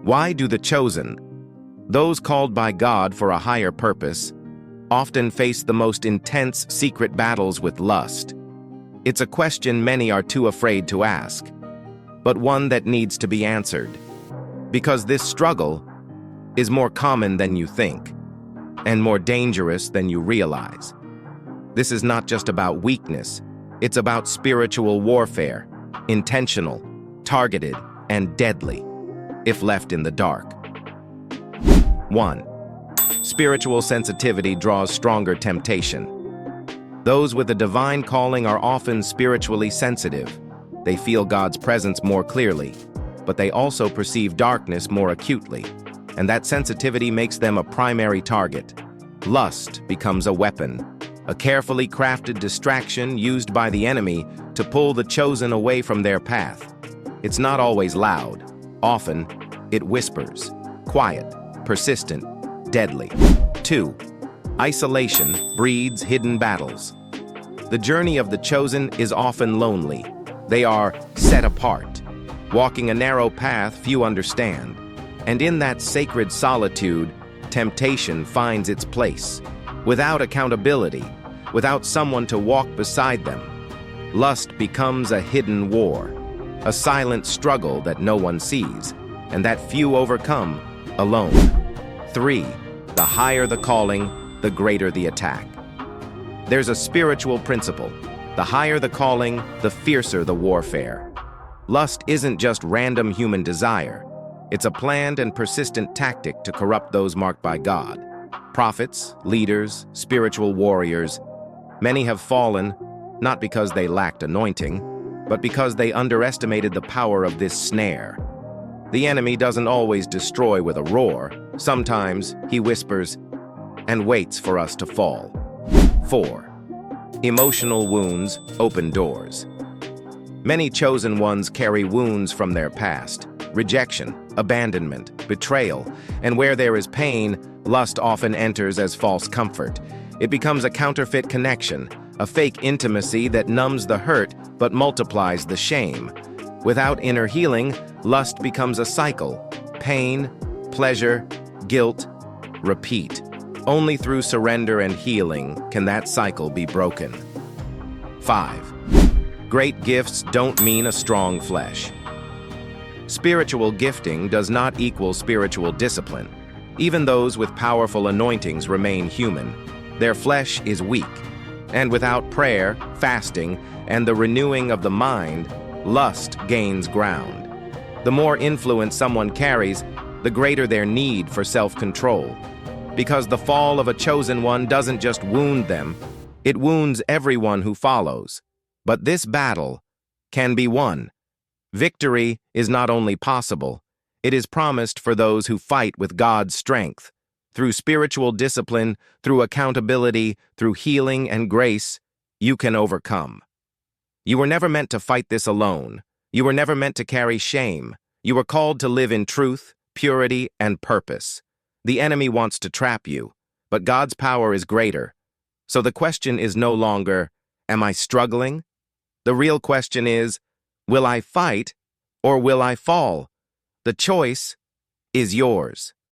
Why do the chosen, those called by God for a higher purpose, often face the most intense secret battles with lust? It's a question many are too afraid to ask, but one that needs to be answered. Because this struggle is more common than you think, and more dangerous than you realize. This is not just about weakness, it's about spiritual warfare, intentional, targeted, and deadly, if left in the dark. 1. Spiritual sensitivity draws stronger temptation. Those with a divine calling are often spiritually sensitive. They feel God's presence more clearly, but they also perceive darkness more acutely, and that sensitivity makes them a primary target. Lust becomes a weapon, a carefully crafted distraction used by the enemy to pull the chosen away from their path. It's not always loud. Often, it whispers, quiet, persistent, deadly. 2. Isolation breeds hidden battles. The journey of the chosen is often lonely. They are set apart, walking a narrow path few understand. And in that sacred solitude, temptation finds its place. Without accountability, without someone to walk beside them, lust becomes a hidden war, a silent struggle that no one sees, and that few overcome alone. 3. The higher the calling, the greater the attack. There's a spiritual principle. The higher the calling, the fiercer the warfare. Lust isn't just random human desire. It's a planned and persistent tactic to corrupt those marked by God. Prophets, leaders, spiritual warriors, many have fallen, not because they lacked anointing, but because they underestimated the power of this snare. The enemy doesn't always destroy with a roar. Sometimes he whispers and waits for us to fall. 4. Emotional wounds open doors. Many chosen ones carry wounds from their past: rejection, abandonment, betrayal, and where there is pain, lust often enters as false comfort. It becomes a counterfeit connection, a fake intimacy that numbs the hurt but multiplies the shame. Without inner healing, lust becomes a cycle: pain, pleasure, guilt, repeat. Only through surrender and healing can that cycle be broken. 5. Great gifts don't mean a strong flesh. Spiritual gifting does not equal spiritual discipline. Even those with powerful anointings remain human. Their flesh is weak. And without prayer, fasting, and the renewing of the mind, lust gains ground. The more influence someone carries, the greater their need for self-control. Because the fall of a chosen one doesn't just wound them, it wounds everyone who follows. But this battle can be won. Victory is not only possible, it is promised for those who fight with God's strength. Through spiritual discipline, through accountability, through healing and grace, you can overcome. You were never meant to fight this alone. You were never meant to carry shame. You were called to live in truth, purity, and purpose. The enemy wants to trap you, but God's power is greater. So the question is no longer, am I struggling? The real question is, will I fight or will I fall? The choice is yours.